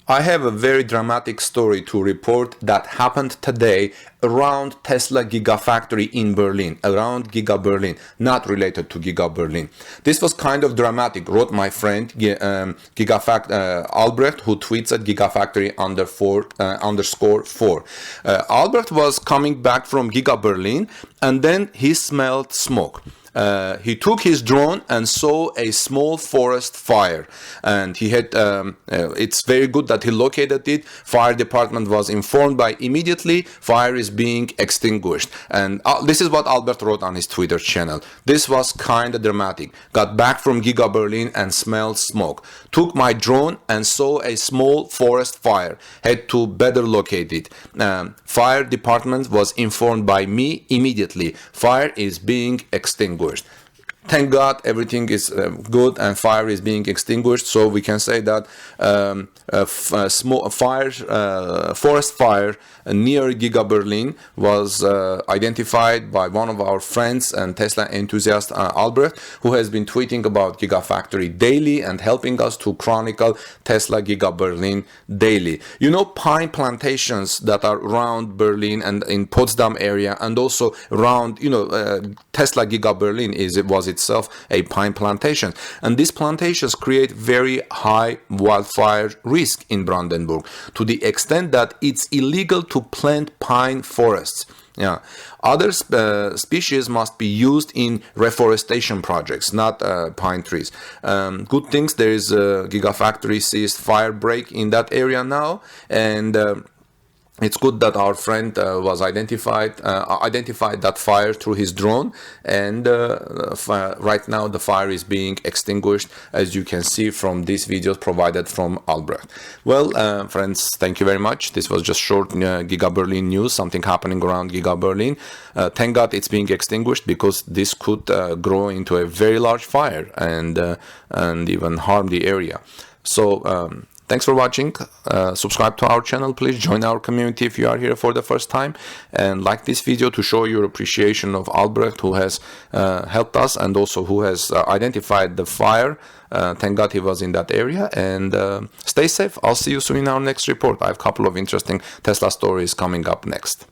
I have a very dramatic story to report that happened today around Telsa Gigafactory in Berlin, around Giga Berlin, not related to Giga Berlin. This was kind of dramatic, wrote my friend Albrecht, who tweets at Gigafactory _4. Albrecht was coming back from Giga Berlin and then he smelled smoke. He took his drone and saw a small forest fire, and he had it's very good that he located it. Fire department was informed by immediately. Fire is being extinguished, and this is what Albert wrote on his Twitter channel. This was kind of dramatic. Got back from Giga Berlin and smelled smoke. Took my drone and saw a small forest fire. Had to better locate it. Fire department was informed by me immediately. Fire is being extinguished. Thank God everything is good and fire is being extinguished, so we can say that forest fire near Giga Berlin was identified by one of our friends and Tesla enthusiast Albrecht, who has been tweeting about Gigafactory daily and helping us to chronicle Telsa Giga Berlin daily. You know, pine plantations that are around Berlin and in Potsdam area, and also around, Telsa Giga Berlin was itself a pine plantation, and these plantations create very high wildfire risk in Brandenburg, to the extent that it's illegal to plant pine forests. Other species must be used in reforestation projects, not pine trees. Good things, there is a Gigafactory seized fire break in that area now, and it's good that our friend was identified that fire through his drone, and right now the fire is being extinguished, as you can see from these videos provided from Albrecht. Well, friends, thank you very much. This was just short Giga Berlin news, something happening around Giga Berlin. Thank God it's being extinguished, because this could grow into a very large fire and even harm the area. So thanks for watching. Subscribe to our channel, please. Join our community if you are here for the first time, and like this video to show your appreciation of Albrecht, who has helped us and also who has identified the fire. Thank God he was in that area, and stay safe. I'll see you soon in our next report. I have a couple of interesting Tesla stories coming up next.